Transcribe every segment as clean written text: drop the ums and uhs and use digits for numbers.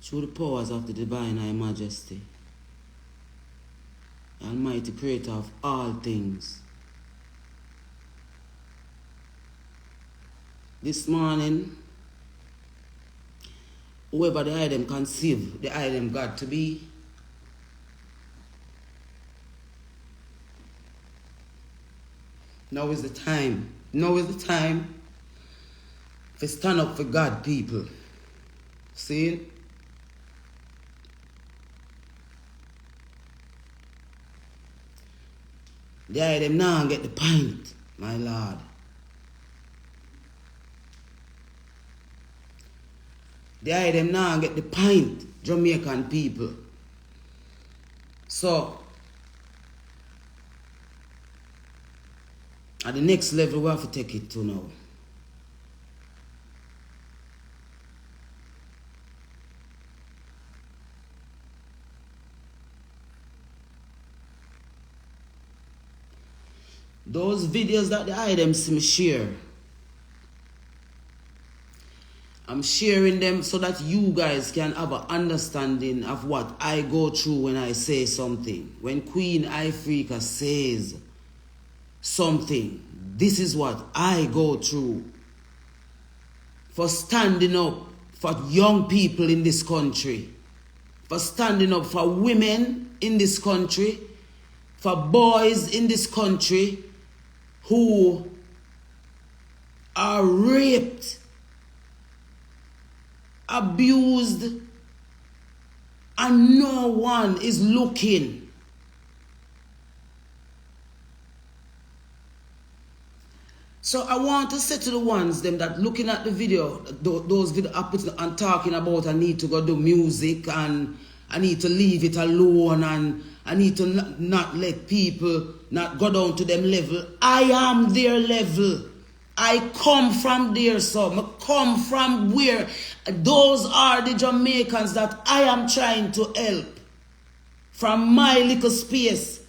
Through the powers of the divine High Majesty, Almighty Creator of all things. This morning, whoever the item conceive, the item got to be, now is the time. Now is the time to stand up for God, people. See? The item now get the pint, my Lord. The item now get the pint, Jamaican people. So, at the next level, we have to take it to now. Those videos that the items me share, I'm sharing them so that you guys can have an understanding of what I go through when I say something. When Queen Ifrica says something, this is what I go through for standing up for young people in this country, for standing up for women in this country, for boys in this country who are raped, abused, and no one is looking. So I want to say to the ones them that looking at the video, those video and talking about I need to go do music and I need to leave it alone and I need to not let people not go down to them level. I am their level. I come from there, so I come from where those are the Jamaicans that I am trying to help. From my little space.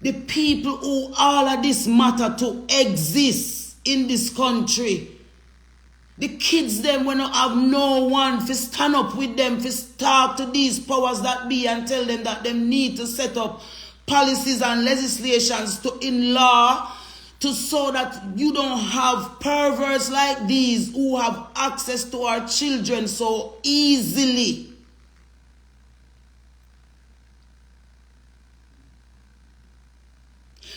The people who all of this matter to exist in this country. The kids them when I have no one to stand up with them, to talk to these powers that be and tell them that they need to set up policies and legislations to in law to so that you don't have perverts like these who have access to our children so easily.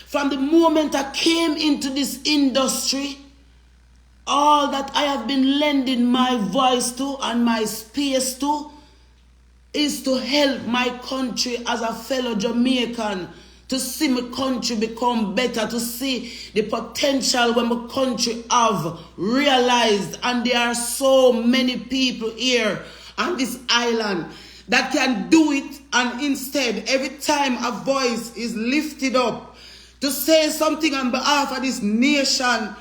From the moment I came into this industry, all that I have been lending my voice to and my space to is to help my country as a fellow Jamaican, to see my country become better, to see the potential when my country have realized. And there are so many people here on this island that can do it, and instead, every time a voice is lifted up to say something on behalf of this nation,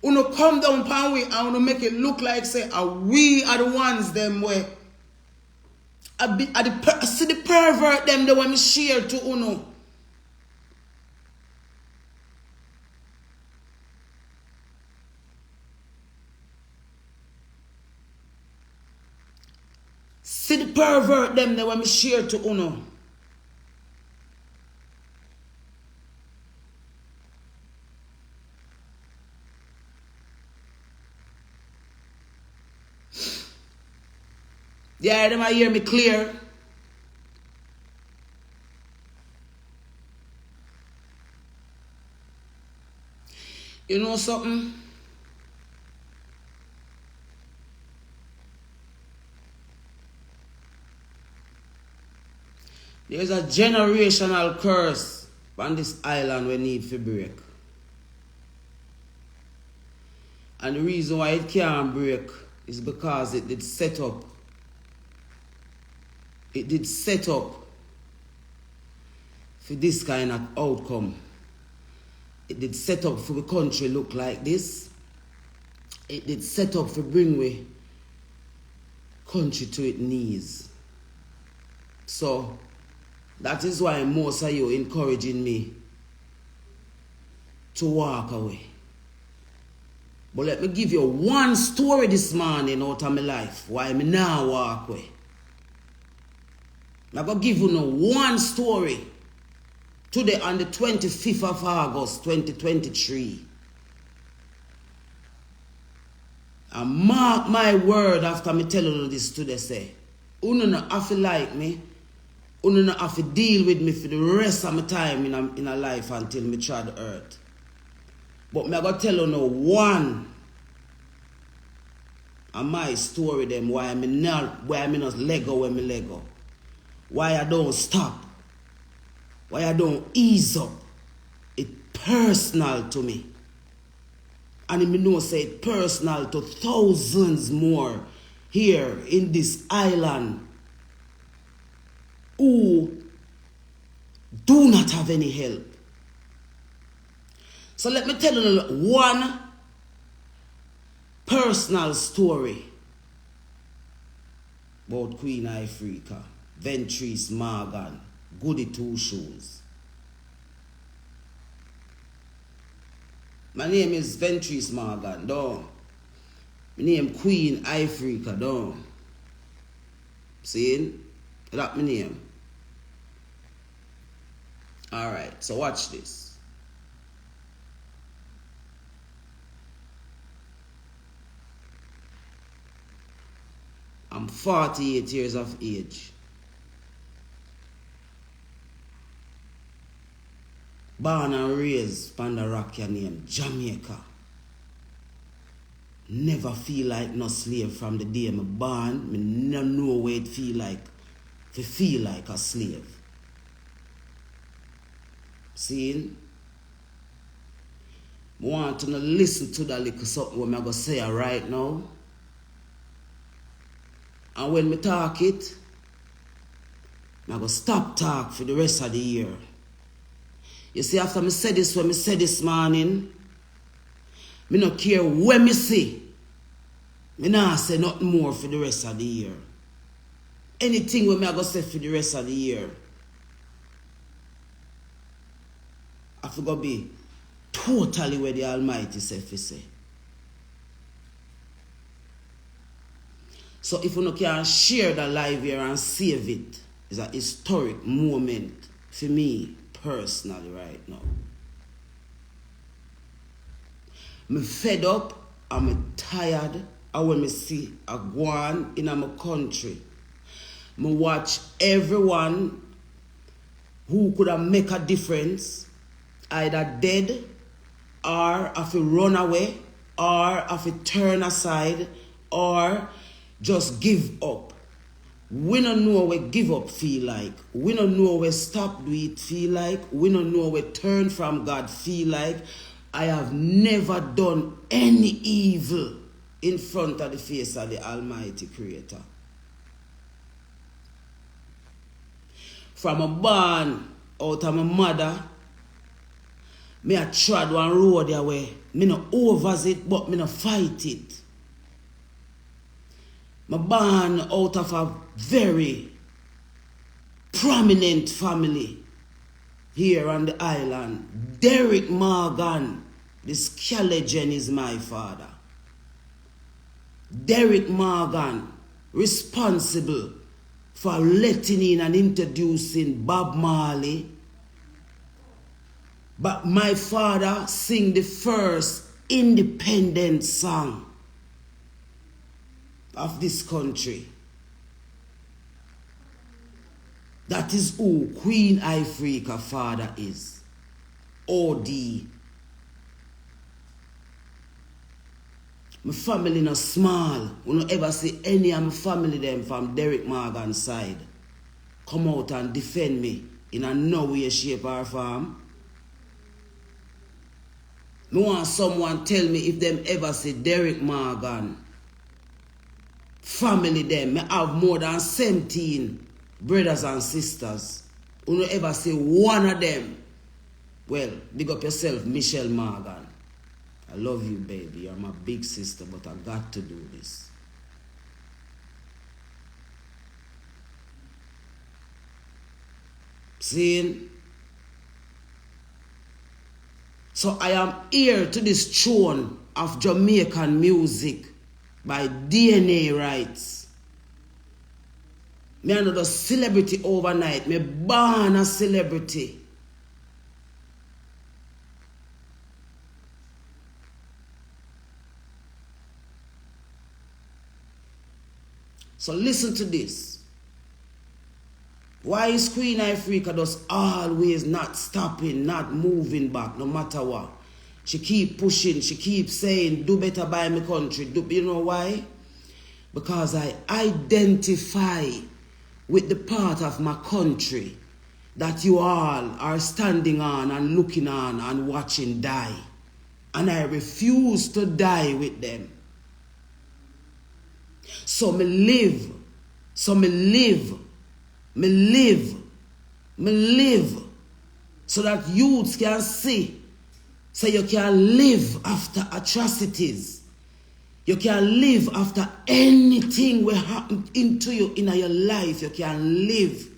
uno come down pan we and uno make it look like say we are the ones them way. See the pervert them the one me share to uno. See the pervert them the one me share to uno. Yeah, them I hear me clear. You know something? There's a generational curse on this island we need to break. And the reason why it can't break is because it did set up. It did set up for this kind of outcome. It did set up for the country look like this. It did set up for bring we country to its knees. So that is why most of you encouraging me to walk away. But let me give you one story this morning out of my life why me now walk away. I'm going to give you one story today on the 25th of August 2023. And mark my word after me telling you this today, say, you don't have to like me, you don't have to deal with me for the rest of my time in a life until me try the earth. But I'm going to tell you one of my story them why I'm not Lego when me Lego. Why I don't stop. Why I don't ease up. It's personal to me. And me know say it's personal to thousands more here in this island who do not have any help. So let me tell you one personal story about Queen Ifrica. Ventris Morgan, Goody Two Shoes. My name is Ventris Morgan, though. My name Queen Ifrica, though. See? That's my name. Alright, so watch this. I'm 48 years of age. Born and raised on the rock name Jamaica. Never feel like no slave from the day I'm born. Me no know what it feel like to feel like a slave. See? I want to listen to that little something what I'm going to say right now. And when me talk it, I'm going to stop talk for the rest of the year. You see, after me say this, when me say this morning, Me no care when me see. Me nah say nothing more for the rest of the year. Anything when me I go say for the rest of the year, I forgot be totally where the Almighty say fi say. So if you can share the live here and save it, it's a historic moment for me personally right now. I'm fed up, I'm tired of when I see a guan in my country. I watch everyone who could have make a difference either dead or have to run away or have to turn aside or just give up. We don't know what give up feel like. We don't know what stop do it feel like. We don't know what turn from God feel like. I have never done any evil in front of the face of the Almighty Creator. From a born out of my mother, me a trod one road there way. Me no overs it, but me no fight it. Me born out of a very prominent family here on the island. Derek Morgan, the skeleton is my father. Derek Morgan, responsible for letting in and introducing Bob Marley. But my father sing the first independent song of this country. That is who Queen Ifrica father is. OD. My family not small. We don't ever see any of my family them from Derek Morgan's side come out and defend me in a no way, shape or form. I want someone tell me if them ever see Derek Morgan family them. I have more than 17 brothers and sisters. You don't ever see one of them. Well, big up yourself, Michelle Morgan. I love you, baby. You're my big sister, but I got to do this. Seeing? So I am heir to this throne of Jamaican music by DNA rights. Me another celebrity overnight. Me born a celebrity. So listen to this. Why is Queen Ifrica just always not stopping, not moving back, no matter what? She keep pushing, she keep saying, do better by my country. You know why? Because I identify with the part of my country that you all are standing on and looking on and watching die. And I refuse to die with them. So me live, so me live, so that youths can see, so you can live after atrocities. You can live after anything will happen into you in your life. You can live.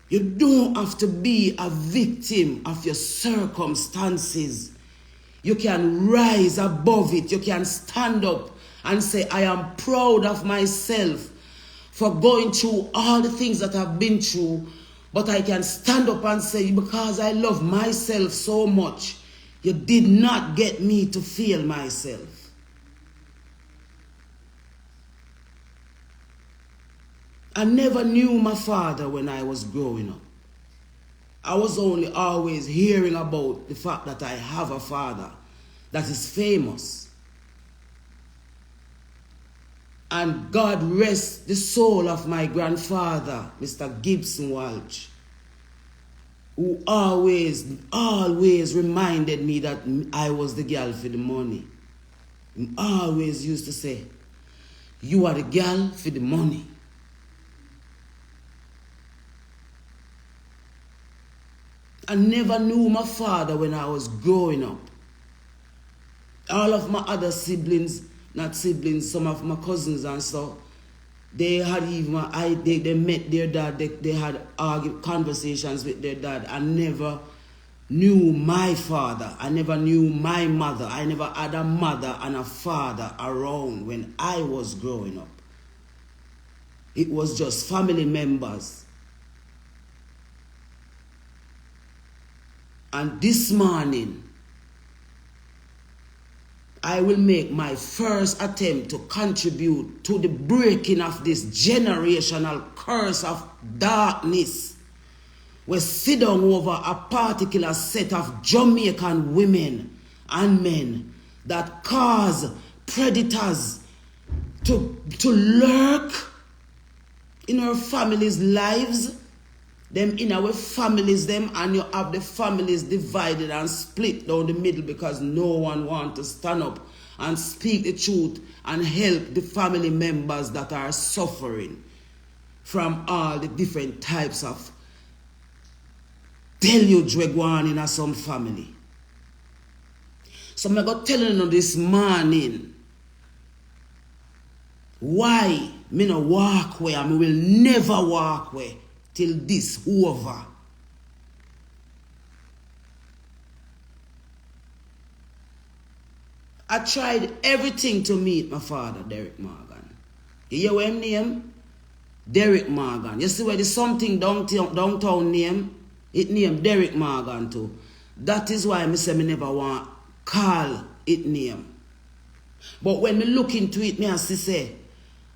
You don't have to be a victim of your circumstances. You can rise above it. You can stand up and say, I am proud of myself for going through all the things that I've been through. But I can stand up and say, because I love myself so much, you did not get me to feel myself. I never knew my father when I was growing up. I was only always hearing about the fact that I have a father that is famous. And God rest the soul of my grandfather, Mr. Gibson Walsh, who always reminded me that I was the girl for the money. He always used to say, you are the girl for the money. I never knew my father when I was growing up. All of my other siblings, not siblings, some of my cousins and stuff, they had even, they met their dad, they had conversations with their dad. I never knew my father. I never knew my mother. I never had a mother and a father around when I was growing up. It was just family members. And this morning, I will make my first attempt to contribute to the breaking of this generational curse of darkness. We sit down over a particular set of Jamaican women and men that cause predators to lurk in our families' lives, them in our families, them, and you have the families divided and split down the middle because no one wants to stand up and speak the truth and help the family members that are suffering from all the different types of deluge we go on in some family. So I'm going to tell you this morning why me no walk away and me will never walk away till this over. I tried everything to meet my father, Derek Morgan. You hear what him name? Derek Morgan. You see where the something downtown name? It named Derek Morgan too. That is why I say me never want call it name. But when me look into it, me I say,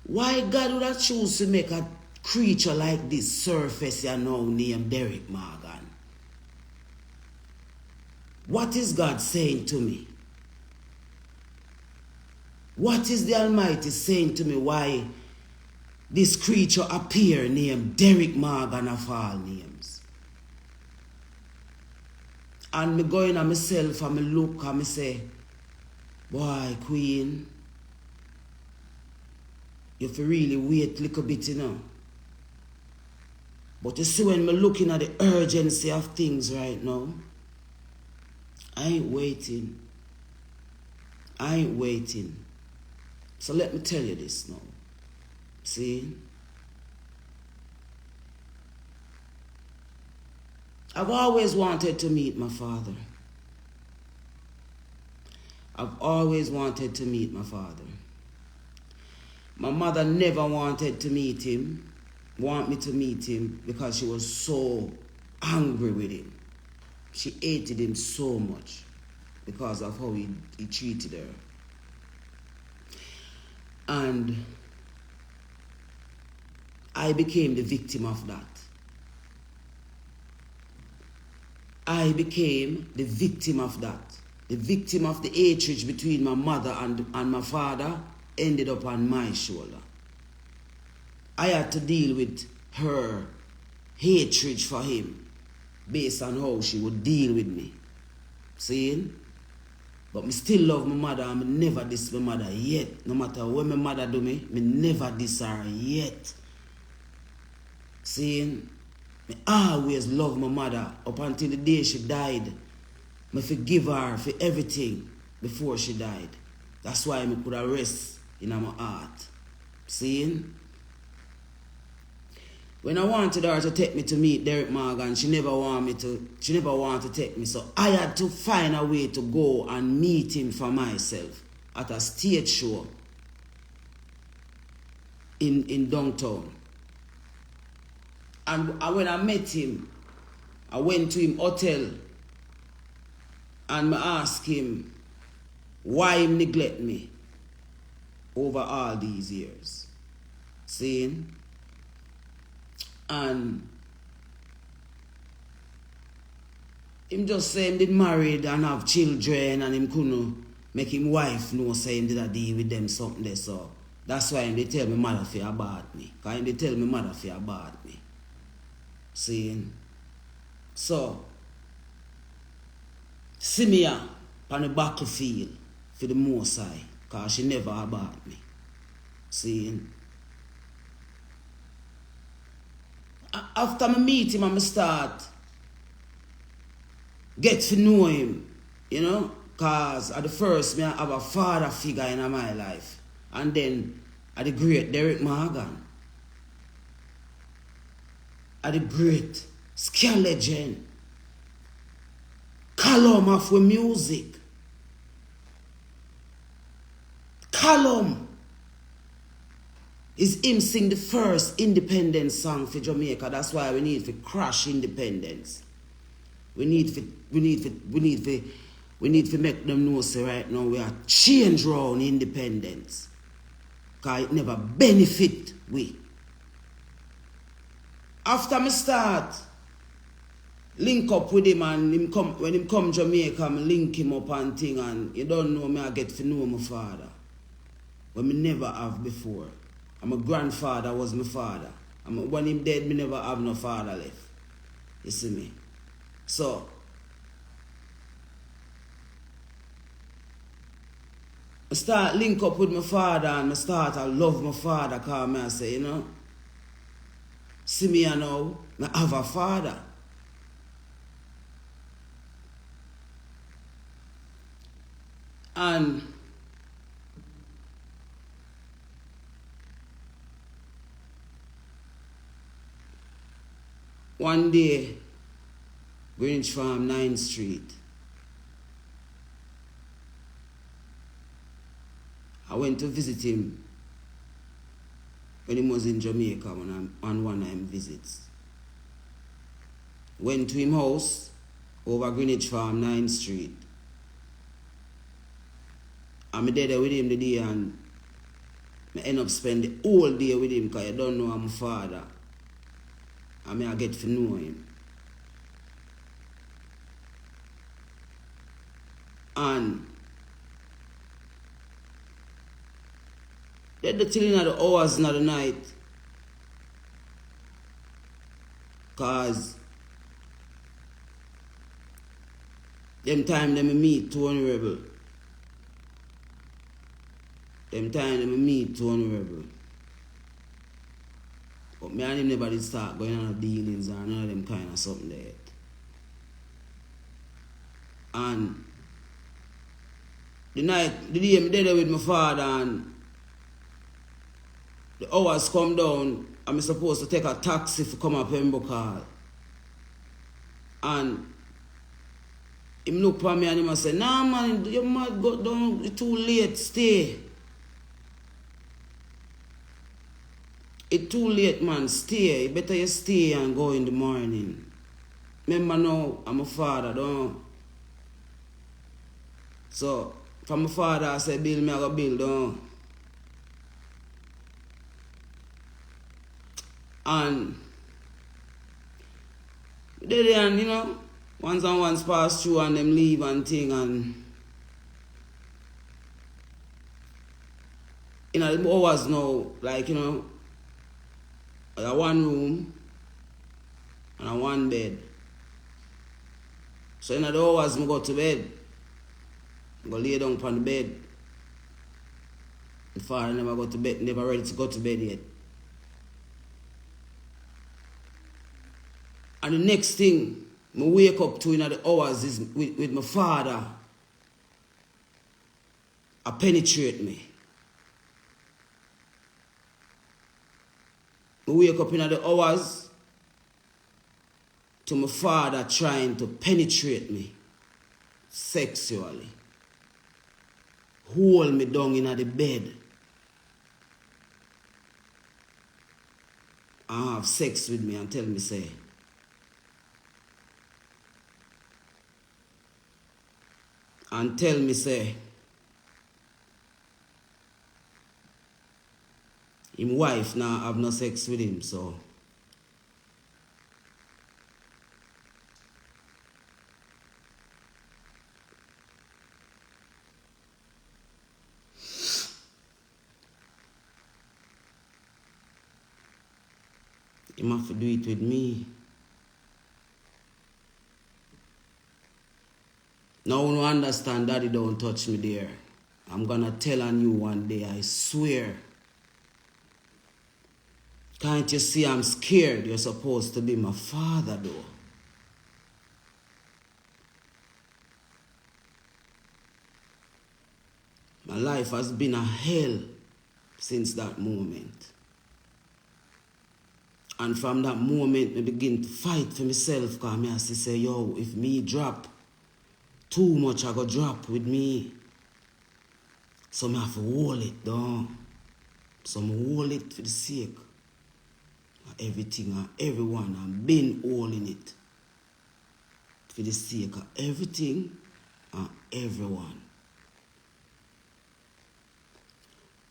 why God would have choose to make a creature like this surface you know named Derek Morgan? What is God saying to me? What is the Almighty saying to me why this creature appear named Derek Morgan of all names? And me go in on myself and me look and me say, boy, Queen, you have to really wait a little bit, you know. But you see when me looking at the urgency of things right now, I ain't waiting. I ain't waiting. So let me tell you this now. See? I've always wanted to meet my father. I've always wanted to meet my father. My mother never wanted to meet him, want me to meet him because she was so angry with him. She hated him so much because of how he treated her. And I became the victim of that. I became the victim of that. The victim of the hatred between my mother and my father ended up on my shoulder. I had to deal with her hatred for him based on how she would deal with me. See? But me still love my mother and me never diss my mother yet. No matter what my mother do me never diss her yet. See? Me always love my mother up until the day she died. Me forgive her for everything before she died. That's why me could rest in my heart. See? When I wanted her to take me to meet Derek Morgan, she never wanted to take me. So I had to find a way to go and meet him for myself at a stage show in downtown. And when I met him, I went to him hotel and I asked him why he neglect me over all these years. Seeing? And him just say him did married and have children and him couldn't make him wife know say him did a deal with them something there. So that's why him they tell me mother fi abort me. Because him they tell me mother fi abort me. Seeing? So see me on the battlefield for the Most High, because she never abort me. Seeing? After I meet him and I start get to know him, you know, because at the first, me I have a father figure in my life. And then, at the great Derek Morgan. At the great scare legend. Column of with music. Column is him sing the first independence song for Jamaica. That's why we need to crash independence. We need to make them know say right now we are change round independence. Because it never benefit we. After me start link up with him and when him come Jamaica, I link him up and thing, and you don't know me, I get to know my father. But me never have before. And my grandfather was my father. And when him dead, me never have no father left. You see me? So, I start link up with my father and I start to love my father because I say, you know, see me now, I have a father. And one day, Greenwich Farm, 9th Street, I went to visit him when he was in Jamaica on one of his visits. Went to his house over Greenwich Farm, 9th Street. I'm there with him the day and I end up spending the whole day with him because I don't know I'm my father. I get to know him. And they're telling her the hours in the night. Because them time them meet Tony Rebel. Them time them meet Tony Rebel. But me and him never did start going on dealings or none of them kind of something there. And the day I'm there with my father and the hours come down, I'm supposed to take a taxi to come up Pembroke Hall. And him look at me and him say, nah man, you might go down, it's too late, stay. It's too late, man, stay. Better you stay and go in the morning. Remember now, I'm a father, don't. So, from my father, I say, build me, I go build, don't. And they there, and you know, once and once pass through and them leave and thing, and you know, the hours now, like, you know, I got one room and I one bed. So in the hours I go to bed. I go lay down upon the bed. The father never go to bed, never ready to go to bed yet. And the next thing I wake up to in the hours is with my father. I penetrate me. I wake up in the hours to my father trying to penetrate me sexually. Hold me down in the bed. And have sex with me and tell me say, his wife now have no sex with him, so he have to do it with me. Now you understand Daddy don't touch me there. I'm gonna tell on you one day, I swear. Can't you see I'm scared? You're supposed to be my father though. My life has been a hell since that moment. And from that moment, I begin to fight for myself, because I have to say, yo, if me drop, too much I go drop with me. So I have to hold it down. So I hold it for the sake of everything and everyone. I've been holding it for the sake of everything and everyone.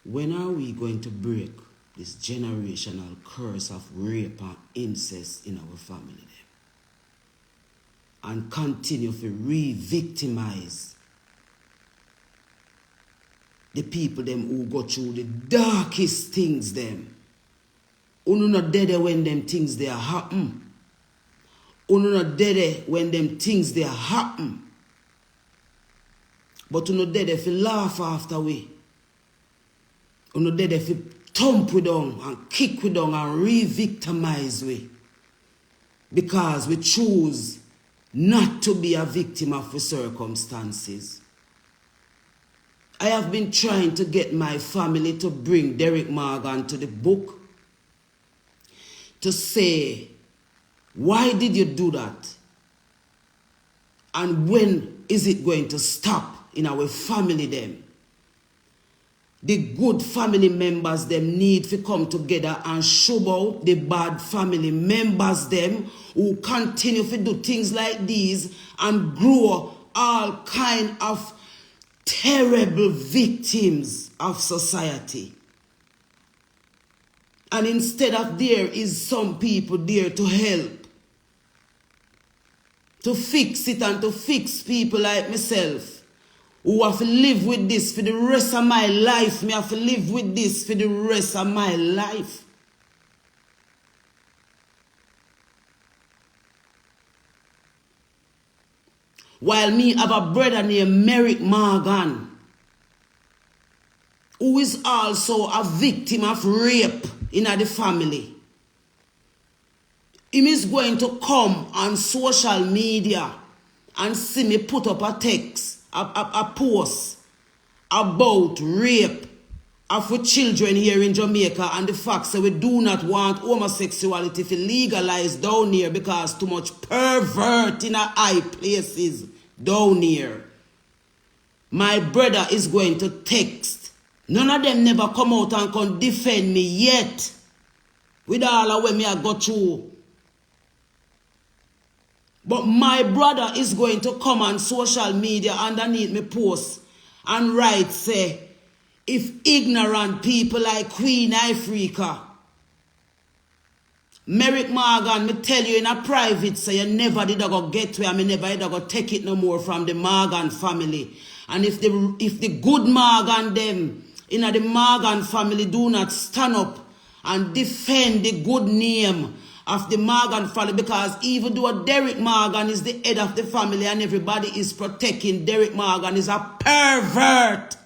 When are we going to break this generational curse of rape and incest in our family? And continue to re-victimize the people them who go through the darkest things them. Uno not dead when them things they happen. Uno not dead when them things they happen. But uno dead if you laugh after we. Uno dead if you thump we down and kick we down and re-victimize we. Because we choose not to be a victim of the circumstances. I have been trying to get my family to bring Derek Morgan to the book to say, why did you do that? And when is it going to stop in our family them? The good family members them need to come together and show out the bad family members them who continue to do things like these and grow all kind of terrible victims of society. And instead of there is some people there to help, to fix it and to fix people like myself, who have to live with this for the rest of my life. Me have to live with this for the rest of my life. While me have a brother named Merrick Morgan, who is also a victim of rape in the family. He is going to come on social media and see me put up a text, a post about rape of children here in Jamaica and the fact that we do not want homosexuality to legalize down here because too much pervert in our high places down here. My brother is going to text. None of them never come out and can defend me yet. With all of what me I go through. But my brother is going to come on social media underneath me post and write, say, if ignorant people like Queen Ifrica, Merrick Morgan, me tell you in a private, say you never did go get where, me never did go take it no more from the Morgan family. And if the good Morgan them in the Morgan family do not stand up and defend the good name of the Morgan family, because even though Derek Morgan is the head of the family and everybody is protecting Derek Morgan is a pervert.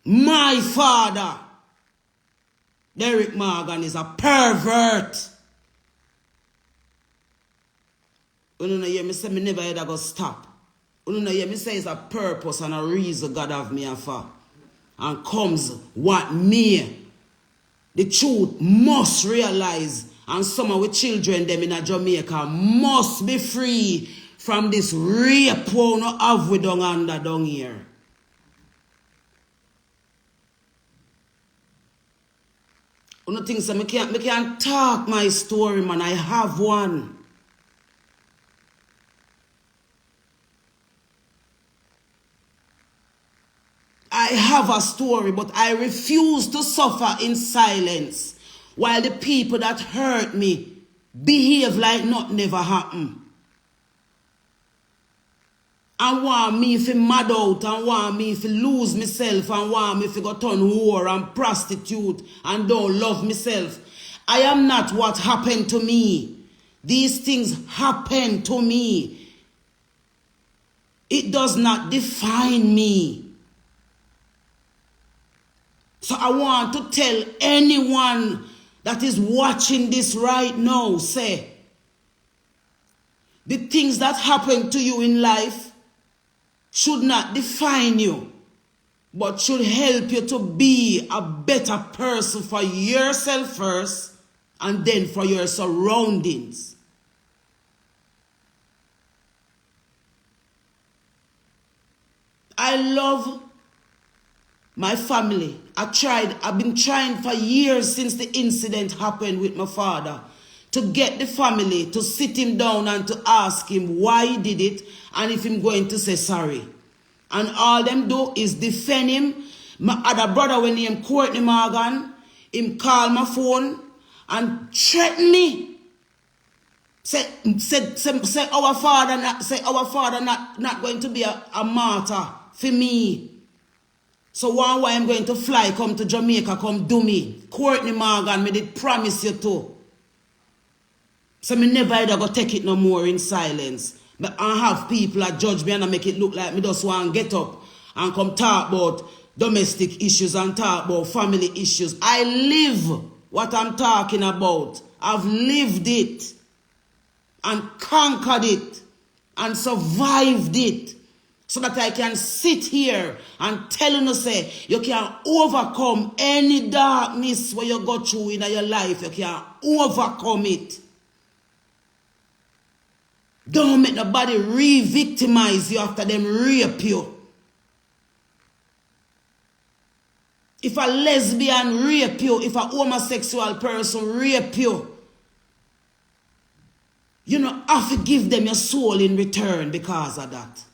My father, Derek Morgan, is a pervert. You know, hear me say me never ever go stop. You know, hear me say it's a purpose and a reason God have me for. And comes what me, the truth must realize, and some of the children them in Jamaica must be free from this rape we no have we down here. You know things, I can't talk my story, man. I have one. I have a story, but I refuse to suffer in silence while the people that hurt me behave like nothing never happened. And want me to mad out, and want me to lose myself, and want me to go turn whore and prostitute and don't love myself. I am not what happened to me. These things happen to me. It does not define me. So I want to tell anyone that is watching this right now, say, the things that happen to you in life, should not define you, but should help you to be a better person for yourself first and then for your surroundings. I love my family. I've been trying for years since the incident happened with my father to get the family to sit him down and to ask him why he did it and if he's going to say sorry. And all them do is defend him. My other brother, when he Courtney Morgan, him call my phone and threaten me. Say our father not going to be a martyr for me. So why I'm going to fly, come to Jamaica, come do me. Courtney Morgan, me did promise you to. So me never ever go take it no more in silence. But I have people that judge me and I make it look like me just want to get up and come talk about domestic issues and talk about family issues. I live what I'm talking about. I've lived it and conquered it and survived it. So that I can sit here and tell you, say, you can overcome any darkness where you go through in your life. You can overcome it. Don't make nobody re-victimize you after them rape you. If a lesbian rape you, if a homosexual person rape you, you don't have to give them your soul in return because of that.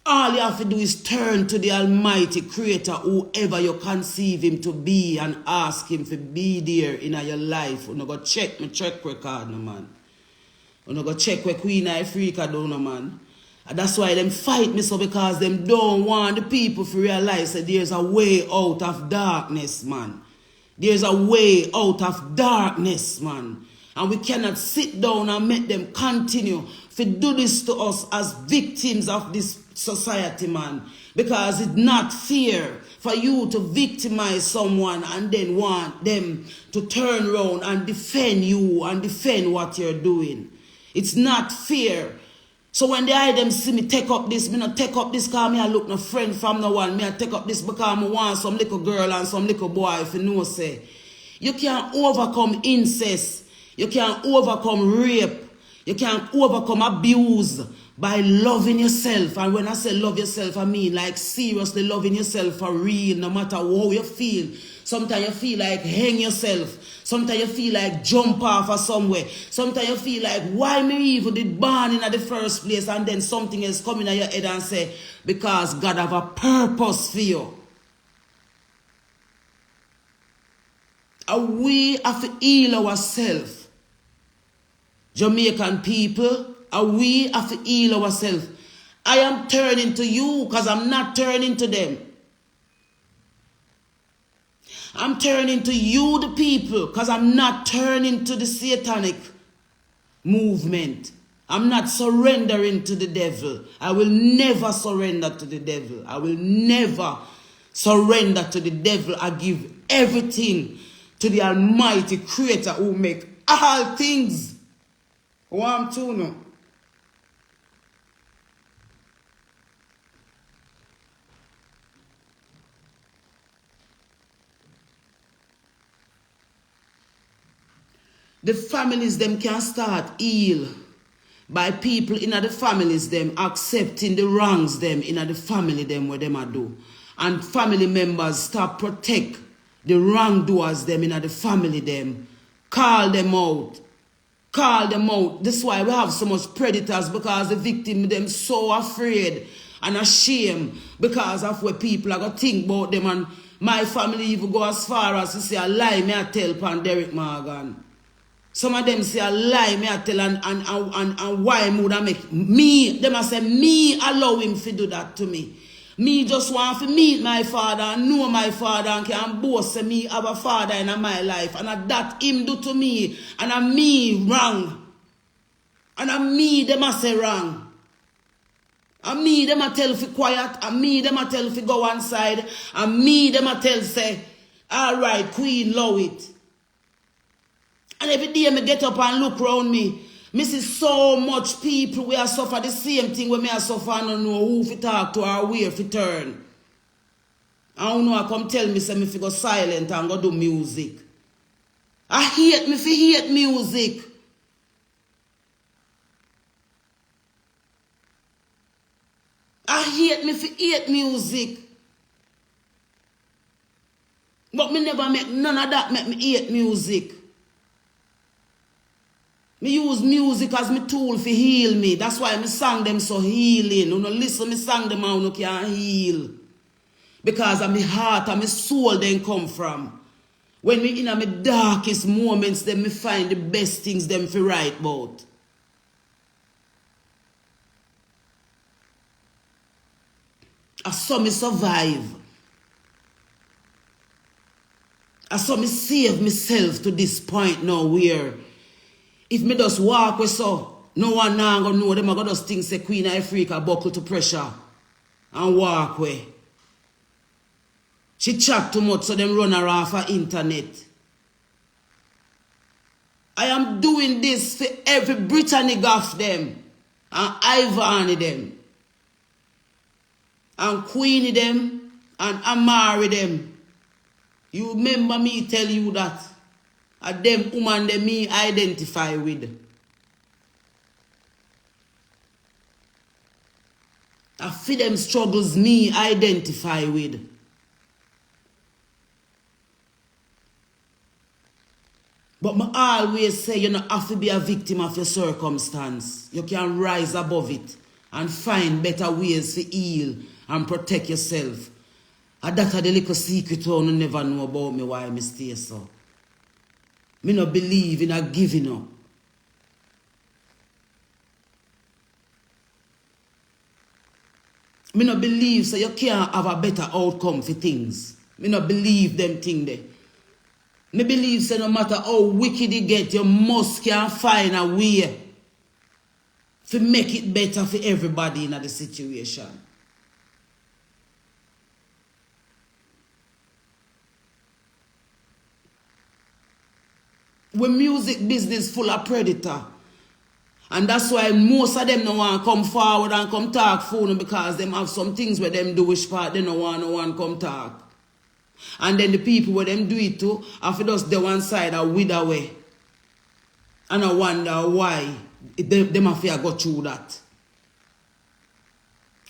All you have to do is turn to the Almighty Creator, whoever you conceive Him to be, and ask Him to be there in your life. You go check my track record, no man. You go check where Queen Ifrica do, no man. And that's why them fight me so, because them don't want the people to realize that there's a way out of darkness, man. There's a way out of darkness, man. And we cannot sit down and make them continue to do this to us as victims of this society, man. Because it's not fair for you to victimize someone and then want them to turn around and defend you and defend what you're doing. It's not fair. So when they them see me take up this, me not take up this because me I look no friend from no one. Me I take up this because I want some little girl and some little boy, if you know, say. You can't overcome incest. You can't overcome rape. You can't overcome abuse by loving yourself. And when I say love yourself, I mean like seriously loving yourself for real, no matter how you feel. Sometimes you feel like hang yourself. Sometimes you feel like jump off or somewhere. Sometimes you feel like why me even did born in the first place, and then something else come in your head and say, because God have a purpose for you. And we have to heal ourselves. Jamaican people, and we have to heal ourselves. I am turning to you because I'm not turning to them. I'm turning to you, the people, because I'm not turning to the satanic movement. I'm not surrendering to the devil. I will never surrender to the devil. I will never surrender to the devil. I give everything to the Almighty Creator who make all things. Who am to know? The families them can start heal by people in the families them accepting the wrongs them in the family them where them a do. And family members start protect the wrongdoers them in the family them. Call them out. Call them out. This is why we have so much predators, because the victim them so afraid and ashamed because of what people are going to think about them. And my family even go as far as to say a lie me I tell Pan Derek Morgan. Some of them say a lie me I tell and why would I make me, them I say me allow him to do that to me. Me just want to meet my father and know my father and can boast say me have a father in my life, and that him do to me, and a me wrong. And a me them I say wrong. And me them I tell fi quiet, and me them I tell fi go one side, and me them I tell say, alright, Queen, love it. And every day I get up and look around me Me see so much people we are suffer the same thing when me are suffer and don't know who to talk to or where to turn. I don't know, I come tell me say me fi go silent and go do music. I hate me fi hate music. I hate me fi hate music. But me never make none of that make me hate music. Me use music as my tool for heal me. That's why me sang them so healing. You know, listen, me sang them and you can't heal. Because of my heart and my soul then come from. When me in my darkest moments, then me find the best things them to write about. I saw me survive. I saw me save myself to this point now where if me just walk with so, no one now gonna know them. I gonna just think say Queen Ifrica buckle to pressure and walk away. She chat too much so them run her off her internet. I am doing this for every Brittany Goff them and Ivan them and Queenie them and Amari them. You remember me tell you that? And them woman them me identify with. I feel them struggles me identify with. But I always say you don't have to be a victim of your circumstance. You can rise above it and find better ways to heal and protect yourself. And that's the little secret you never know about me why I stay so. Me no believe in a giving up. Me no believe so you can't have a better outcome for things. Me no believe them things there. Me believe so no matter how wicked you get, you must can find a way to make it better for everybody in the situation. When music business full of predator. And that's why most of them don't want to come forward and come talk for them because them have some things where them do which part they don't want no one come talk. And then the people where them do it too, after just the one side are wither away. And I wonder why them have to go through that.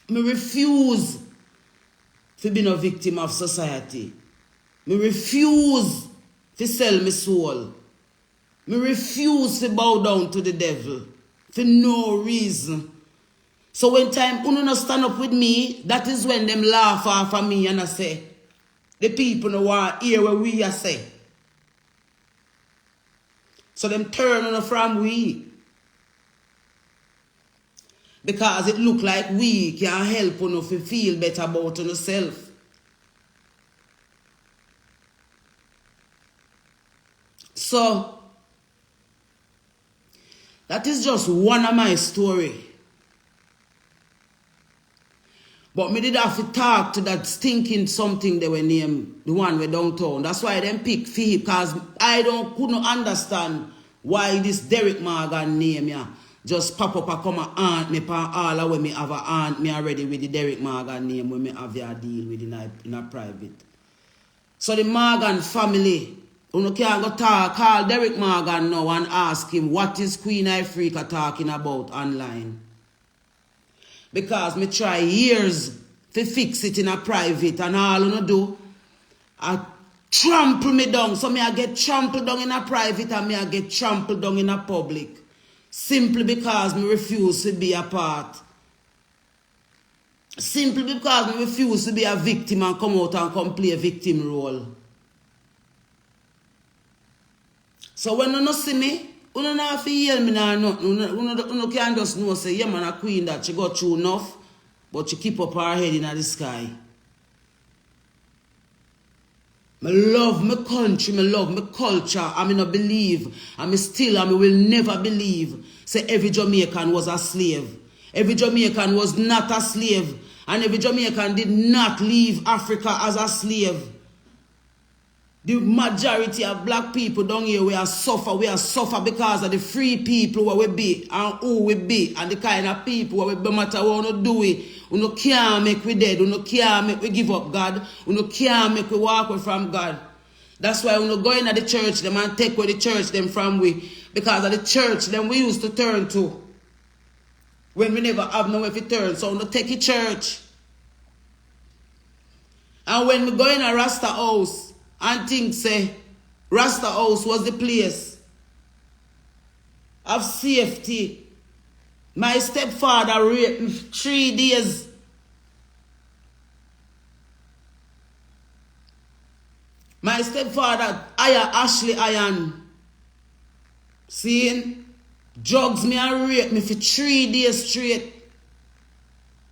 Me refuse to be no victim of society. Me refuse to sell my soul. Me refuse to bow down to the devil for no reason. So when time uno no stand up with me, that is when them laugh off of me and I say, the people no want to hear what we are say. So them turn on from we. Because it look like we can help you to feel better about yourself. So that is just one of my story. But me did have to talk to that stinking something they were named, the one we downtown. That's why them pick Philip, because I couldn't understand why this Derek Morgan name yeah, just pop up and come and aunt me pan all when me have a aunt me already with the Derek Morgan name when me have a deal with in a private. So the Morgan family, you can't go call Derek Morgan now and ask him what is Queen Ifrica talking about online. Because me try years to fix it in a private and all you do, I trample me down. So me I get trampled down in a private and me I get trampled down in a public. Simply because me refuse to be a part. Simply because me refuse to be a victim and come out and come play a victim role. So when you see me, you don't have to hear me now. You can't just know, say, yeah, man, a queen that she got through enough, but she keep up her head in the sky. I love my country, I love my culture, I not believe, I will never believe, say every Jamaican was a slave. Every Jamaican was not a slave, and every Jamaican did not leave Africa as a slave. The majority of black people down here, we are suffer. We are suffer because of the free people where we be and who we be and the kind of people where we no matter what we do it. We no can't make we dead. We no can't make we give up God. We no can't make we walk away from God. That's why we no go into the church them and take away the church them from we. Because of the church them we used to turn to. When we never have nowhere to turn. So we no take the church. And when we go in a Rasta house, and think say Rasta house was the place of safety. My stepfather raped me 3 days. My stepfather, Ashley Iron, seeing drugs me and rape me for 3 days straight.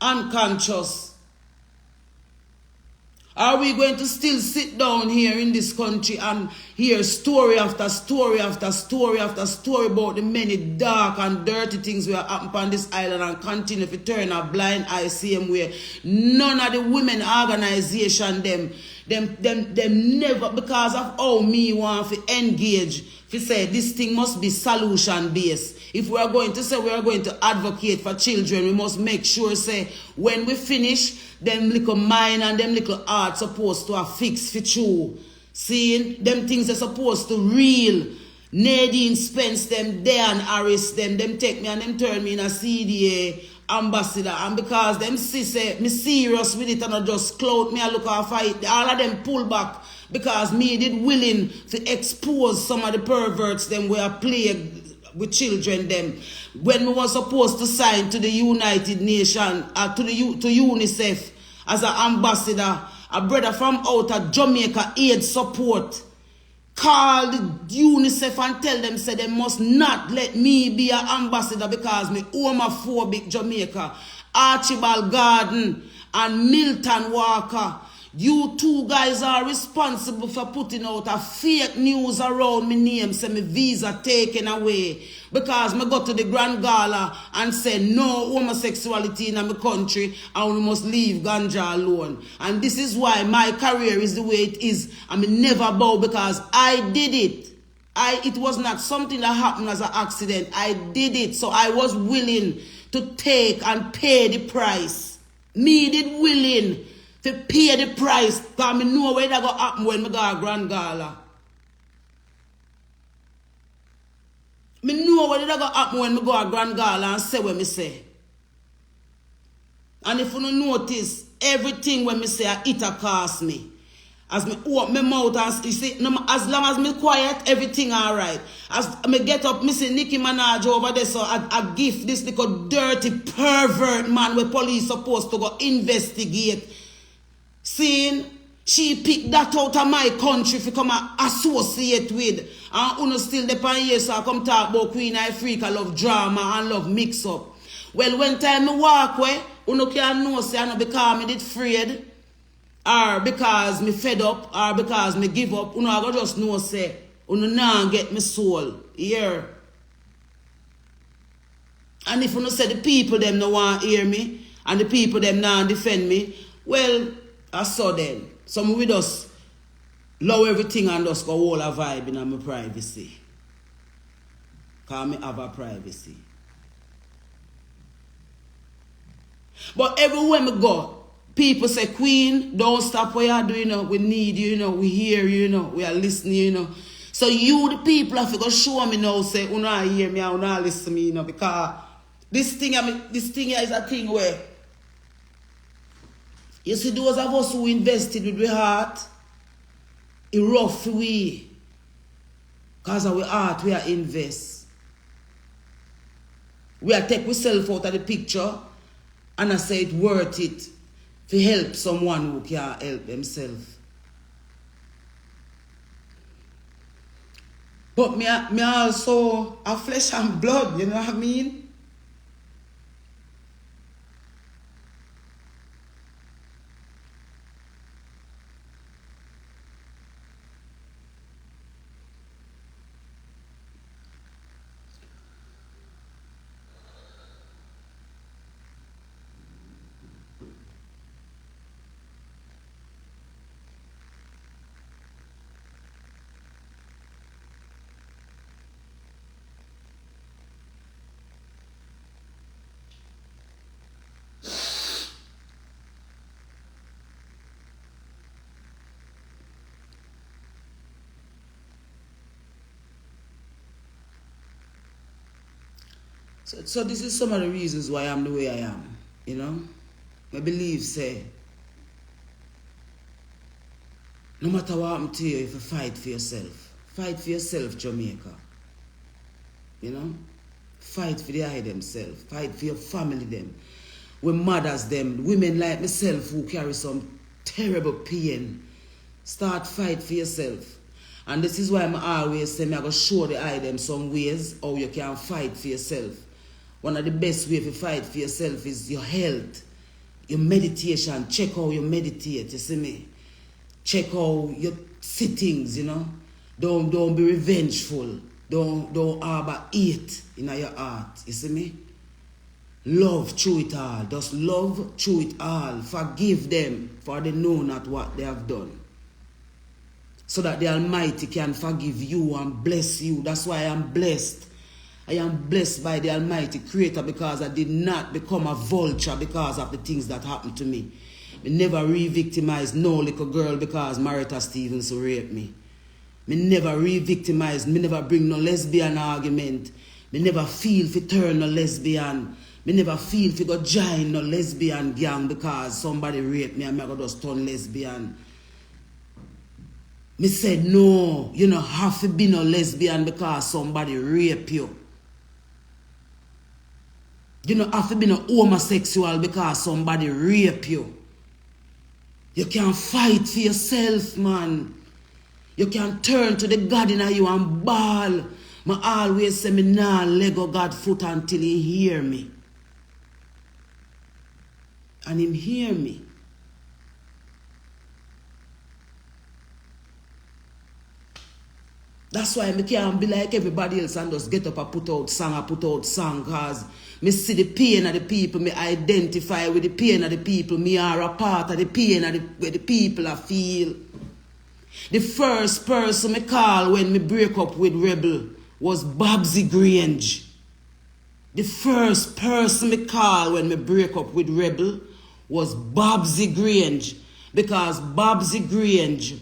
Unconscious. Are we going to still sit down here in this country and hear story after story after story after story about the many dark and dirty things that happen on this island and continue to turn a blind eye same way? None of the women organization them never, because of how me want to engage, to say this thing must be solution based. If we are going to say we are going to advocate for children, we must make sure say when we finish, them little mind and them little heart supposed to have fixed for true. Seeing them things are supposed to real. Nadine Spence them, Dan Harris them take me and them turn me in a CDA ambassador. And because them say me serious with it and not just clout me, I look off it. All of them pull back because me did willing to expose some of the perverts them were plagued with children them. When we were supposed to sign to the United Nations, to UNICEF as an ambassador, a brother from out of Jamaica AIDS support call the UNICEF and tell them say they must not let me be an ambassador because me homophobic Jamaica. Archibald Garden and Milton Walker, you two guys are responsible for putting out a fake news around my name, say my visa taken away. Because me go to the Grand Gala and say no homosexuality in my country and we must leave ganja alone. And this is why my career is the way it is. I mean, never bow because I did it. It was not something that happened as an accident. I did it. So I was willing to take and pay the price. Me did willing to pay the price because I know where that going to happen when I go to Grand Gala. I know what that going to happen when I go to Grand Gala and say what I say. And if you don't notice, everything when I say, it cost me. As me open my mouth and you see, no, as long as me quiet, everything alright. As me get up, me see Nicki Minaj over there, so I give this little dirty pervert man where police supposed to go investigate. Seeing she picked that out of my country to come and associate with. And uno still depend here, so I come talk about Queen Ifrica love drama and love mix up. Well, when time me walk away, uno can know say I know because me did afraid, or because me fed up, or because me give up. Uno I go just know say uno now get me soul here. And if uno say the people them no want hear me, and the people them now defend me, well, I saw then. Some we just love everything and just go all a vibe in my privacy. Because I have a privacy. But everywhere I go, people say, Queen, don't stop what you're doing. We need you, we hear you, we are listening, So you, the people, have to go show me now, say, you not hear me, you not listen to me, because this thing here is a thing where you see those of us who invested with our heart, a rough way. Because of our heart, we are invest. We are take ourselves out of the picture and I say it worth it to help someone who can't help themselves. But me also a flesh and blood, you know what I mean? So this is some of the reasons why I'm the way I am, you know. I believe, say, no matter what happens to you, if you fight for yourself, Jamaica. You know? Fight for the eye themselves. Fight for your family them. We mothers them. Women like myself who carry some terrible pain. Start fight for yourself. And this is why I'm always saying I'm going to show the eye them some ways how you can fight for yourself. One of the best ways to fight for yourself is your health. Your meditation. Check how you meditate, you see me? Check how your sittings, you know? Don't be revengeful. Don't harbor hate in your heart. You see me? Love through it all. Just love through it all. Forgive them, for they know not what they have done. So that the Almighty can forgive you and bless you. That's why I am blessed. I am blessed by the Almighty Creator because I did not become a vulture because of the things that happened to me. I never re-victimized no little girl because Marita Stevens raped me. Me never re-victimize, me never bring no lesbian argument. Me never feel fi turn no lesbian. Me never feel fi go join no lesbian gang because somebody raped me and me go just turn lesbian. Me said no, you don't have to be no lesbian because somebody rape you. You don't have to be no homosexual because somebody rape you. You can fight for yourself, man. You can turn to the God in you and bawl. I always say me nah Lego God foot until he hear me. And him hear me. That's why I can't be like everybody else and just get up and put out song because me see the pain of the people, me identify with the pain of the people, me are a part of the pain of where the people I feel. The first person me call when me break up with Rebel was Babsy Grange. The first person me call when me break up with Rebel was Babsy Grange. Because Babsy Grange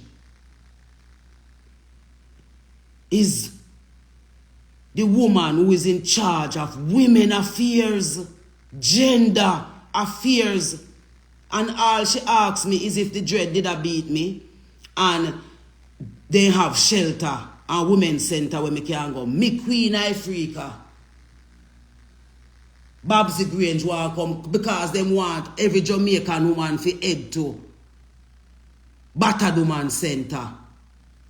is the woman who is in charge of women affairs, gender affairs. And all she asks me is if the dread did beat me. And they have shelter and women's center where me can go. Me Queen Ifrica. Babsy Grange want come because they want every Jamaican woman to head to battered woman center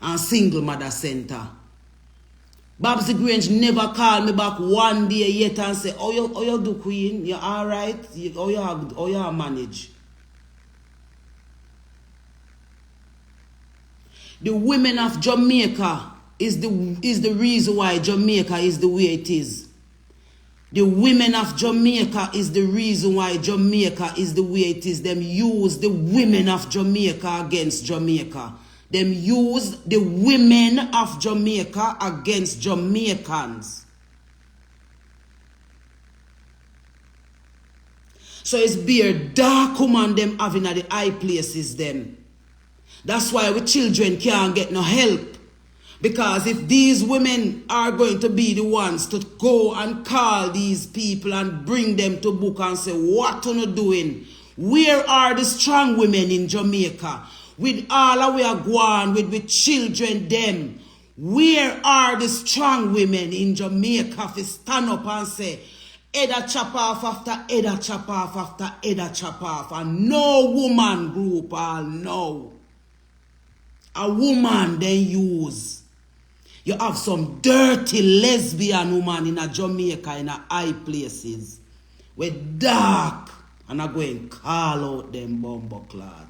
and single mother center. Babsy Grange never called me back one day yet and say, oh you do Queen? You alright? Oh you manage? The women of Jamaica is the reason why Jamaica is the way it is. The women of Jamaica is the reason why Jamaica is the way it is. Them use the women of Jamaica against Jamaica. Them use the women of Jamaica against Jamaicans. So it's bare dark woman them having at the high places them. That's why we children can't get no help. Because if these women are going to be the ones to go and call these people and bring them to book and say, what are you doing? Where are the strong women in Jamaica? With all that we are going with children them. Where are the strong women in Jamaica to stand up and say, Eda chop off after Eda chop off after Eda chop off. And no woman group all know. A woman then use. You have some dirty lesbian woman in a Jamaica in a high places. With dark. And I go and call out them bumbleclad.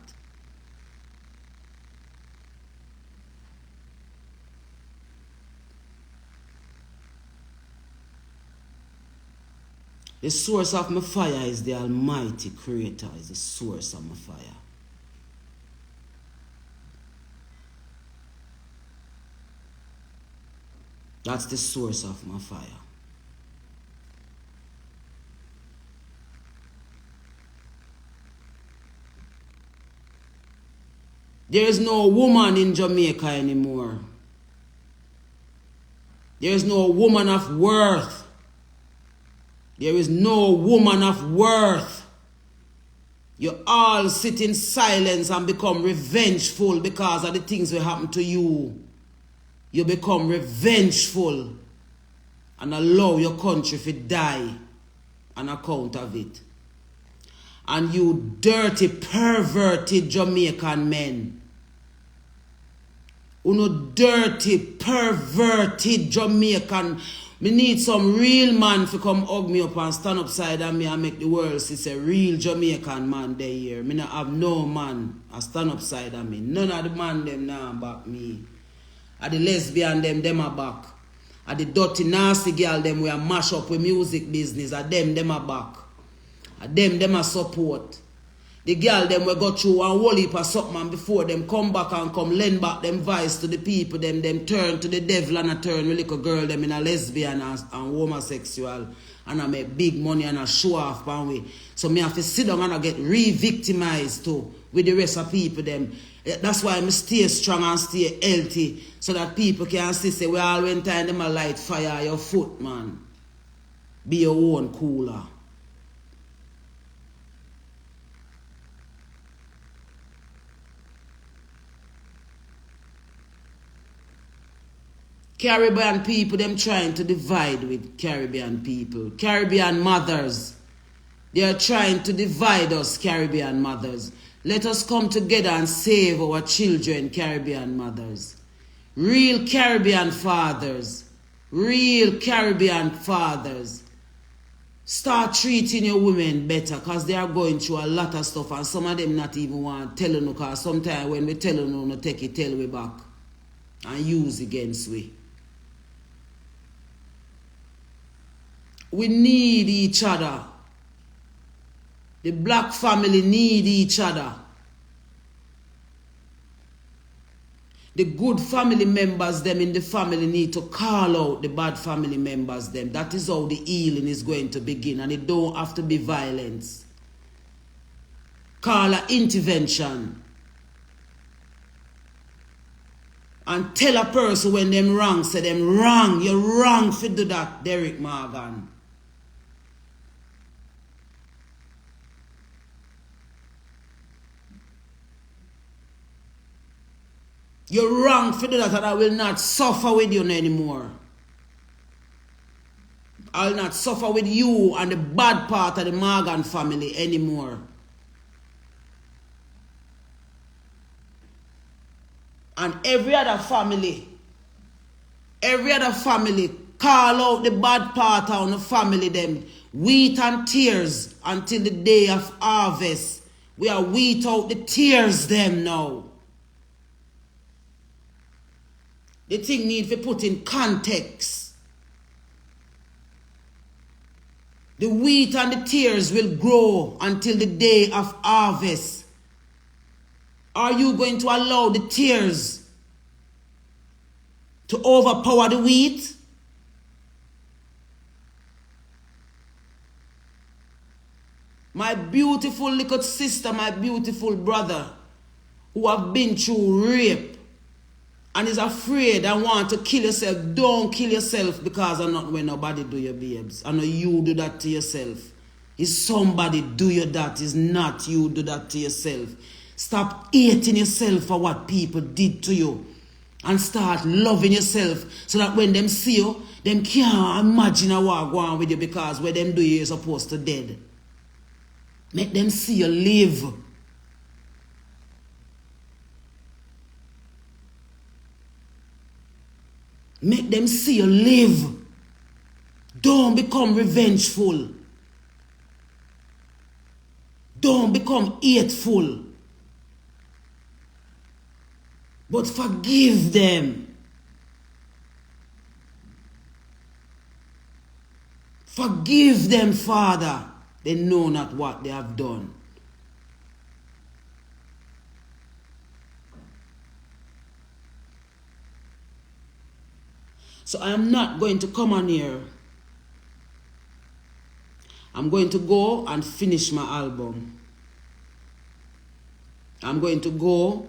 The source of my fire is the Almighty Creator. Is the source of my fire. That's the source of my fire. There is no woman in Jamaica anymore. There is no woman of worth. There is no woman of worth. You all sit in silence and become revengeful because of the things that happen to you. You become revengeful and allow your country to die on account of it. And you dirty, perverted Jamaican men. Dirty, perverted Jamaican. Me need some real man to come hug me up and stand upside of me and make the world see it's a real Jamaican man there here. Me not have no man a stand upside of me. None of the man them now back me. The lesbian them are back. The dirty nasty girl them we are mash up with music business. Them are back. Them are support. The girl them we go through one whole heap of something before them come back and come lend back them voice to the people. Them turn to the devil and turn with little girl them in a lesbian and homosexual. And I make big money and I show off and way. So me have to sit down and I get re-victimized too with the rest of people them. That's why I stay strong and stay healthy. So that people can see say we all when time them a light fire your foot, man. Be your own cooler. Caribbean people, them trying to divide with Caribbean people. Caribbean mothers. They are trying to divide us, Caribbean mothers. Let us come together and save our children, Caribbean mothers. Real Caribbean fathers. Real Caribbean fathers. Start treating your women better because they are going through a lot of stuff and some of them not even want to tell you because sometimes when we tell you no take it, tell we back and use against we. We need each other. The black family need each other. The good family members them in the family need to call out the bad family members them. That is how the healing is going to begin and it don't have to be violence. Call an intervention. And tell a person when them wrong, say them wrong. You're wrong for do that, Derek Morgan. You're wrong for that and I will not suffer with you anymore. I'll not suffer with you and the bad part of the Morgan family anymore. And every other family call out the bad part of the family them. Wheat and tears until the day of harvest. We are wheat out the tears them now. The thing need to put in context. The wheat and the tears will grow until the day of harvest. Are you going to allow the tears to overpower the wheat? My beautiful little sister, my beautiful brother, who have been through rape and is afraid and want to kill yourself, don't kill yourself because I'm not when nobody do your babes. I know you do that to yourself. It's somebody do you that. It's not you do that to yourself. Stop hating yourself for what people did to you. And start loving yourself so that when them see you, them can't imagine a war going on with you because when them do you're supposed to dead. Make them see you live. Make them see you live. Don't become revengeful. Don't become hateful. But forgive them. Forgive them, Father. They know not what they have done. So I am not going to come on here. I'm going to go and finish my album. I'm going to go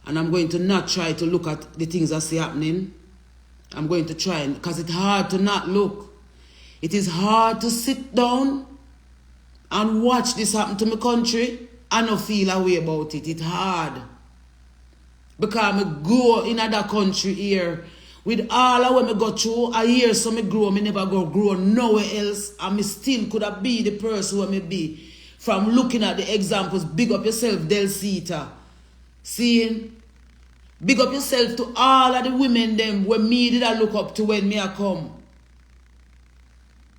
and I'm going to not try to look at the things I see happening. I'm going to try, because it's hard to not look. It is hard to sit down and watch this happen to my country and not feel a way about it. It's hard. Because I grow in another country here. With all of what I go through, I hear some grow, I never grow nowhere else. And I still could have be the person who I be. From looking at the examples, big up yourself, Delcita. Seeing? Big up yourself to all of the women them when me did I look up to when me I come.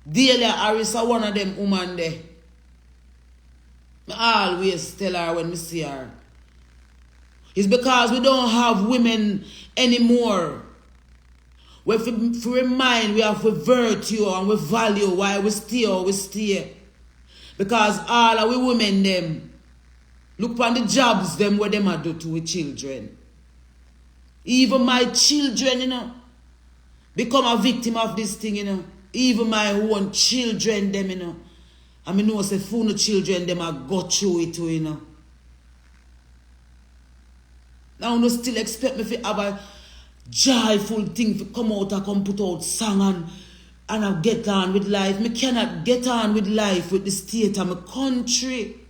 Delia Harris are one of them woman there. I always tell her when I see her. It's because we don't have women anymore. We have to remind we have to virtue and we value why we stay. Because all of we women them look on the jobs them what them are do to we children. Even my children, you know, become a victim of this thing, you know. Even my own children them, you know. I mean, know say full children them are go through it too, you know. Now you still expect me to have a joyful thing to come out and come put out song and I get on with life. Me cannot get on with life with the state of my country.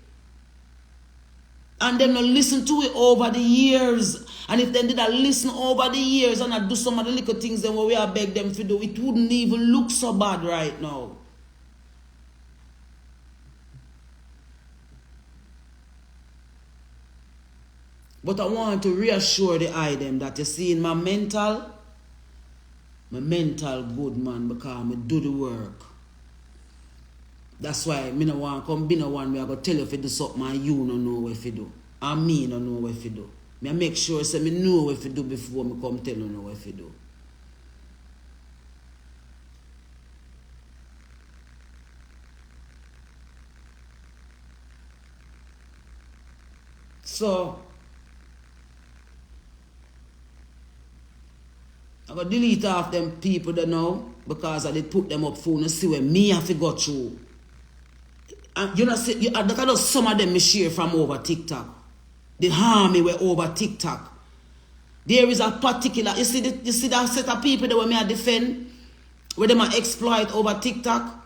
And them not listen to it over the years. And if they did not listen over the years and I do some of the little things then what we are beg them to do, it wouldn't even look so bad right now. But I want to reassure the eye them that you see in my mental good, man, because I do the work. That's why I don't want to come be no one where I go tell you if you do something and you don't know what you do. And me don't know what you do. I make sure say me know what you do before I come tell you what you do. So I got delete off them people that know because I did put them up phone and see where me have to go through. And you know, see, that are just some of them me share from over TikTok. They harm me were over TikTok. There is a particular, you see that set of people that were me a defend, where them are exploit over TikTok.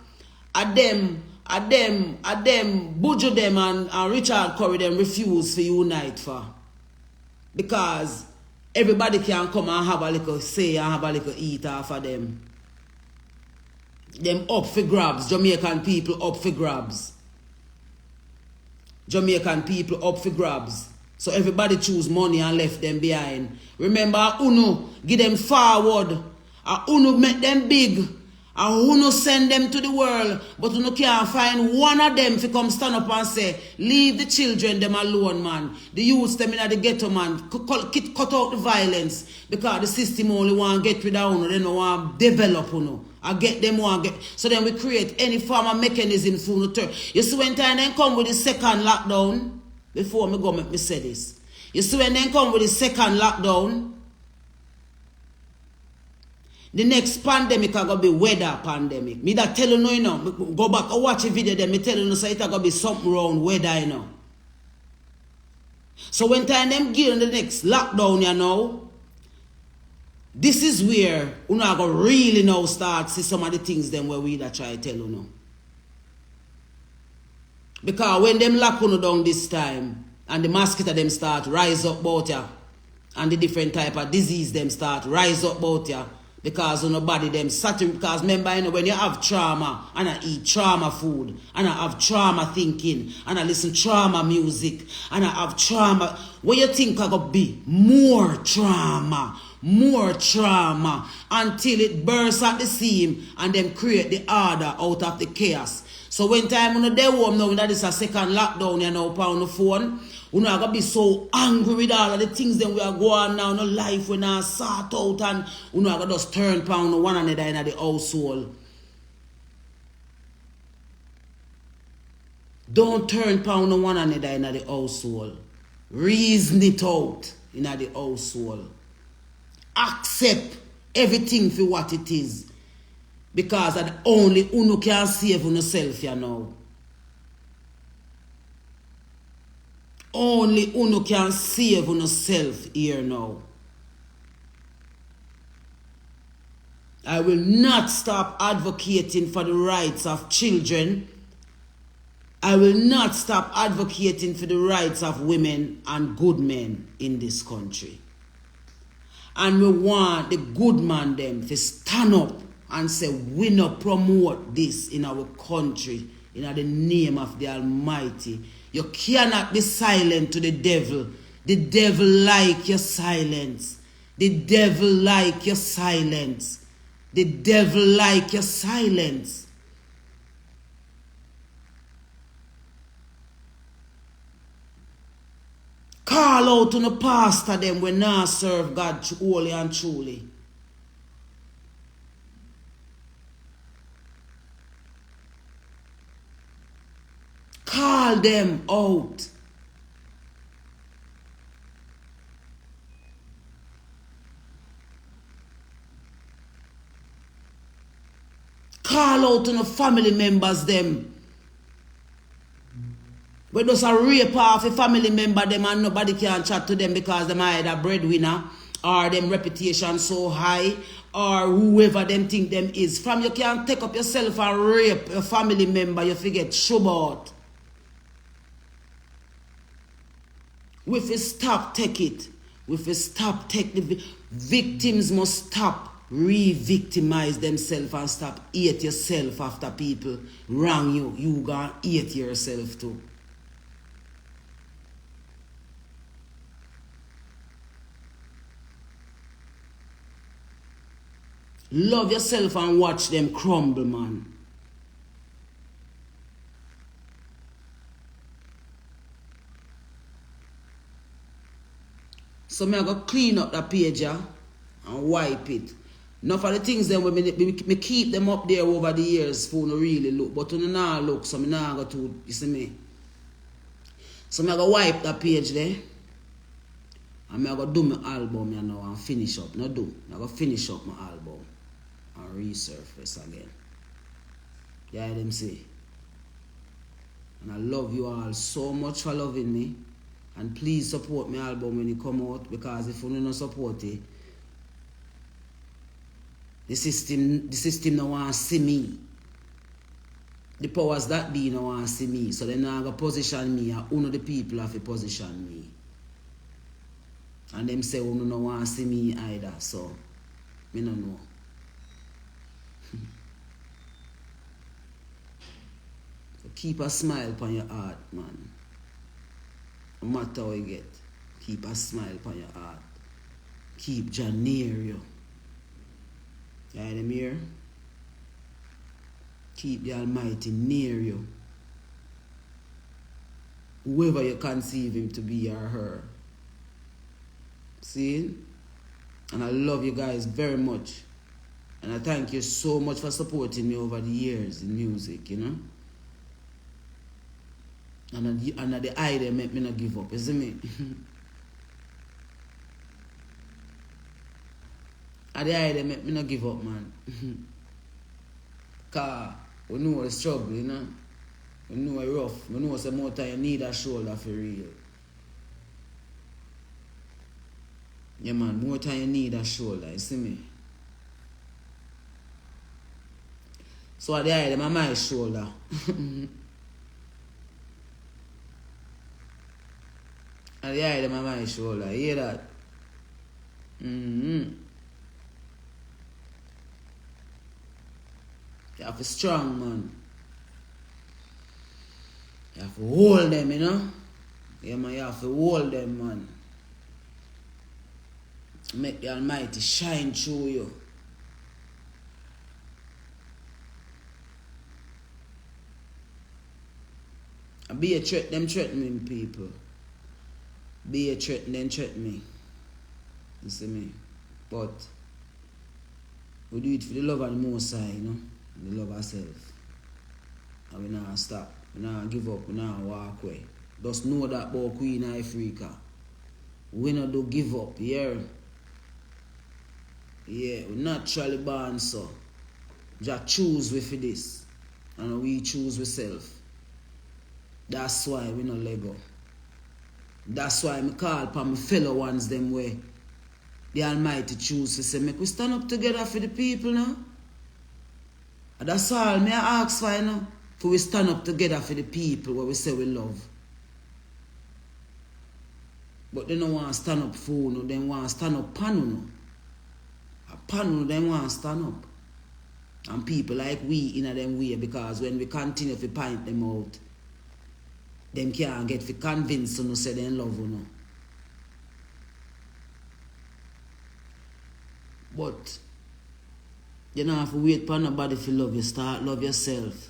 At them, Buju them and Richard Curry them refuse to unite for. Because everybody can come and have a little say and have a little eat off of them. Them up for grabs. Jamaican people up for grabs. Jamaican people up for grabs. So everybody choose money and left them behind. Remember, Uno give them forward. Uno make them big. Uno send them to the world. But Uno can't find one of them to come stand up and say, leave the children them alone, man. The youths them in the ghetto, man. Cut out the violence. Because the system only want to get rid of Uno. They don't want to develop Uno. I get them one get. So then we create any form of mechanism for Uno turn. You see when time then come with the second lockdown. Before me go make me say this. You see when then come with the second lockdown. The next pandemic are going to be weather pandemic. Me that tell you no, you know. Go back and watch a video then. Me tell you no, so it's going to be something wrong weather, you know. So when time them give the next lockdown, you know, this is where you know, I go really now start see some of the things them where we that try to tell you now. Because when them lock you down this time, and the mosquito them start rise up about ya, and the different type of disease them start rise up about ya, because on nobody them saturate. Because remember, you know, when you have trauma, and I eat trauma food, and I have trauma thinking, and I listen trauma music, and I have trauma, what you think I gonna be? More trauma, until it bursts at the seam, and then create the order out of the chaos. So when time on the day home now, that is a second lockdown, you know, on the phone, you know, I gonna be so angry with all of the things that we are going now in the life when I sort out, and you know, I gonna just turn pound one another in the household. Don't turn pound one another in the household. Reason it out in the household. Accept everything for what it is. Because that only Uno can save yourself, you know. Only Uno can save yourself here now. I will not stop advocating for the rights of children. I will not stop advocating for the rights of women and good men in this country. And we want the good man them to stand up and say, we not promote this in our country, in the name of the Almighty. You cannot be silent to the devil. The devil like your silence. The devil like your silence. The devil like your silence. Call out to the pastor them when not serve God wholly and truly. Call them out. Call out to the family members them. When those are rape off a family member them and nobody can chat to them because them are either breadwinner or them reputation so high or whoever them think them is. From you can't take up yourself and rape a family member, you forget shubot. We fi stop take it. We fi stop take the victims must stop re-victimize themselves and stop hate yourself after people wrong you. You gonna hate yourself too. Love yourself and watch them crumble, man. So me I go clean up that page and wipe it. Enough of the things then when me keep them up there over the years for no really look. But when you now look, so me now go to, you see me. So me I go wipe that page there. And me I go do my album you know and finish up. No do. I go finish up my album. And resurface again. You hear them say. And I love you all so much for loving me. And please support my album when it come out, because if you don't support it, the system no want to see me. The powers that be no want to see me. So they now go position me, and one of the people have to position me. And them say you no want to see me either, so me no know. So keep a smile upon your heart, man. No matter how you get, keep a smile upon your heart. Keep John near you. You hear them here? Keep the Almighty near you. Whoever you conceive him to be or her. See? And I love you guys very much. And I thank you so much for supporting me over the years in music, you know? And the idea make me not give up, you see me? And the idea make me not give up, man. Because we know the struggle, you know? We know it's rough. We know some more time you need a shoulder for real. Yeah, man, more time you need a shoulder, you see me? So at the idea, my shoulder. And the idea of my shoulder, you hear that? You have to be strong, man. You have to hold them, you know? Yeah, man, you have to hold them, man. Make the Almighty shine through you. And be a threat, them threatening people. Be a threat, then threaten me. You see me? But we do it for the love of the Most High, you know? The love ourselves. And we not stop. We not give up. We not walk away. Just know that about Queen Ifrica. We not do give up, yeah? Yeah, we naturally born so. Just choose with this. And we choose with self. That's why we not let go. That's why I call upon my fellow ones them way. the Almighty choose to say, make we stand up together for the people now. And that's all me I ask for, you know. For we stand up together for the people where we say we love. But they don't want to stand up for no, they want to stand up panu no. A panu they want to stand up. And people like we in them way, because when we continue to point them out, them can't get to convince you no say they love you no. But you don't have to wait for nobody to love you. Start love yourself.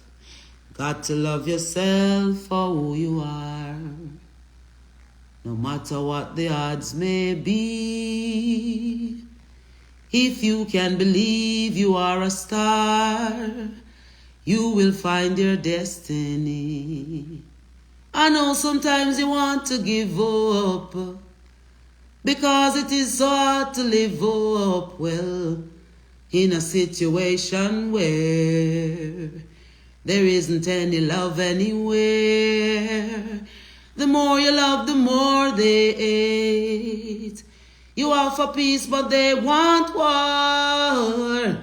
Got to love yourself for who you are. No matter what the odds may be. If you can believe you are a star, you will find your destiny. I know sometimes you want to give up, because it is so hard to live up well in a situation where there isn't any love anywhere. The more you love, the more they hate. You offer peace, but they want war.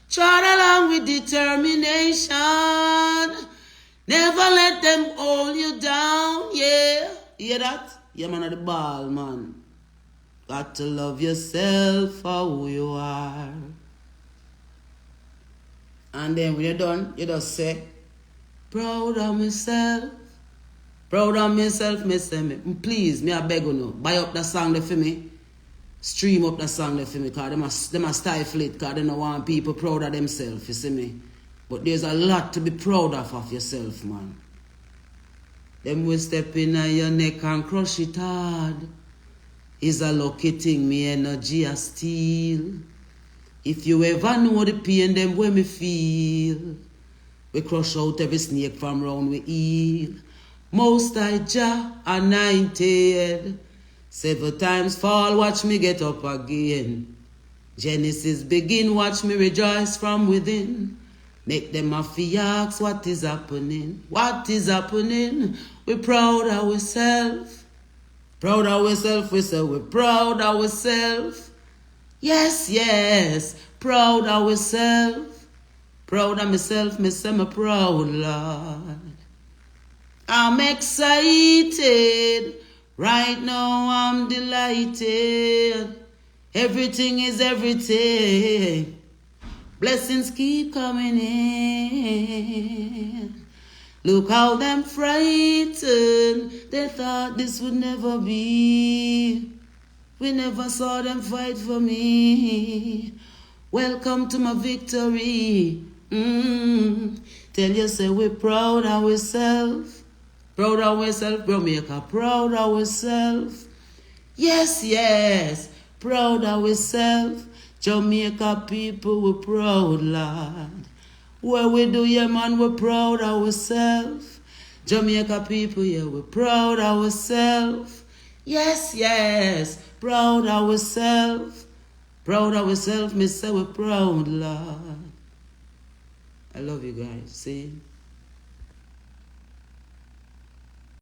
Trot along with determination. Never let them hold you down, yeah. Hear that? Yeah, man, of the ball, man. Got to love yourself for who you are. And then when you're done, you just say, proud of myself. Proud of myself, me say me. Please, me I beg you now. Buy up that song there for me. Stream up that song there for me, because they must stifle it, because they don't want people proud of themselves, you see me. But there's a lot to be proud of yourself, man. Them will step in your neck and crush it hard. Is a lucky thing, me energy a steal. If you ever know the pain them way me feel, we crush out every snake from round we heel. Most I Jah anointed. 7 times fall, watch me get up again. Genesis begin, watch me rejoice from within. Make them have to ask what is happening. What is happening? We proud of ourselves. Proud of ourselves, we say we're proud of ourselves. Yes, yes, proud of ourselves. Proud of myself, me say me proud, Lord. I'm excited. Right now I'm delighted. Everything is everything. Blessings keep coming in. Look how them frightened. They thought this would never be. We never saw them fight for me. Welcome to my victory. Tell you, say we're proud of ourselves. Proud of ourselves, Jamaica, proud of ourselves. Yes, yes, proud of ourselves. Jamaica people, we're proud, Lord. Where we do, yeah, man, we're proud of ourselves. Jamaica people, yeah, we're proud of ourselves. Yes, yes, proud of ourselves. Proud of ourselves, me say we're proud, Lord. I love you guys, see?